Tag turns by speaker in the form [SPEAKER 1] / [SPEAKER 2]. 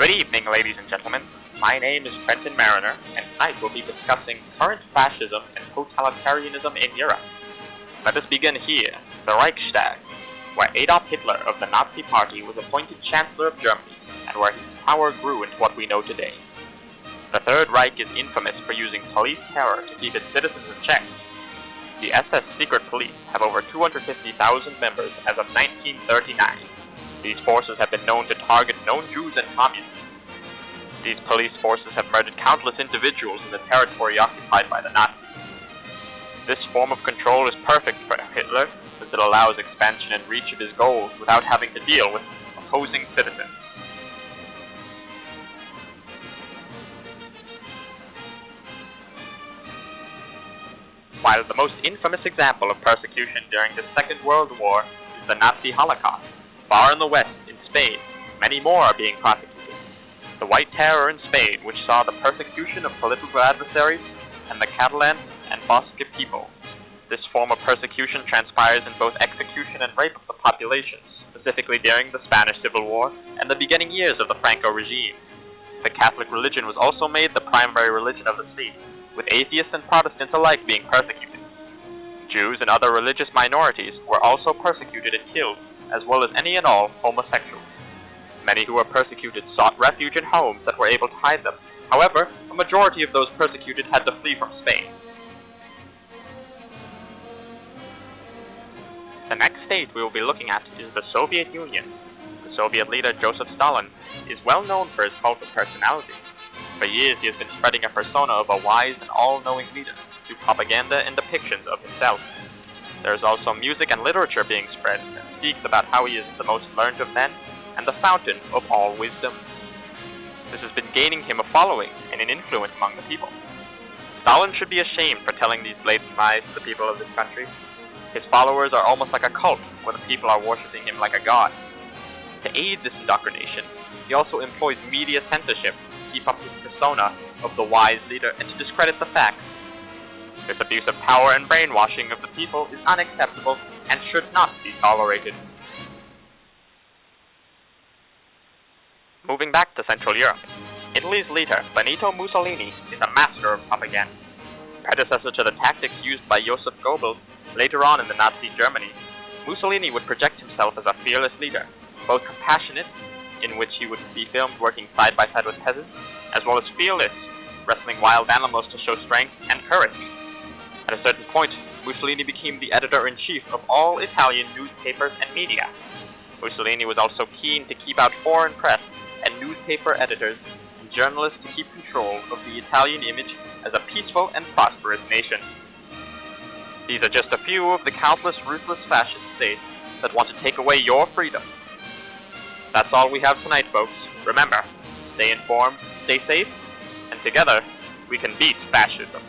[SPEAKER 1] Good evening, ladies and gentlemen. My name is Trenton Mariner, and tonight we'll be discussing current fascism and totalitarianism in Europe. Let us begin here, the Reichstag, where Adolf Hitler of the Nazi Party was appointed Chancellor of Germany, and where his power grew into what we know today. The Third Reich is infamous for using police terror to keep its citizens in check. The SS secret police have over 250,000 members as of 1939. These forces have been known to target known Jews and communists. These police forces have murdered countless individuals in the territory occupied by the Nazis. This form of control is perfect for Hitler, since it allows expansion and reach of his goals without having to deal with opposing citizens. While the most infamous example of persecution during the Second World War is the Nazi Holocaust, far in the west, in Spain, many more are being prosecuted. The White Terror in Spain, which saw the persecution of political adversaries and the Catalan and Basque people. This form of persecution transpires in both execution and rape of the population, specifically during the Spanish Civil War and the beginning years of the Franco regime. The Catholic religion was also made the primary religion of the state, with atheists and Protestants alike being persecuted. Jews and other religious minorities were also persecuted and killed, as well as any and all homosexuals. Many who were persecuted sought refuge in homes that were able to hide them. However, a majority of those persecuted had to flee from Spain. The next state we will be looking at is the Soviet Union. The Soviet leader Joseph Stalin is well known for his cult of personality. For years he has been spreading a persona of a wise and all-knowing leader through propaganda and depictions of himself. There is also music and literature being spread that speaks about how he is the most learned of men and the fountain of all wisdom. This has been gaining him a following and an influence among the people. Stalin should be ashamed for telling these blatant lies to the people of this country. His followers are almost like a cult, where the people are worshipping him like a god. To aid this indoctrination, he also employs media censorship to keep up his persona of the wise leader and to discredit the facts. This abuse of power and brainwashing of the people is unacceptable and should not be tolerated. Moving back to Central Europe, Italy's leader, Benito Mussolini, is a master of propaganda. Predecessor to the tactics used by Joseph Goebbels later on in the Nazi Germany, Mussolini would project himself as a fearless leader, both compassionate, in which he would be filmed working side by side with peasants, as well as fearless, wrestling wild animals to show strength and courage. At a certain point, Mussolini became the editor-in-chief of all Italian newspapers and media. Mussolini was also keen to keep out foreign press and newspaper editors and journalists to keep control of the Italian image as a peaceful and prosperous nation. These are just a few of the countless ruthless fascist states that want to take away your freedom. That's all we have tonight, folks. Remember, stay informed, stay safe, and together we can beat fascism.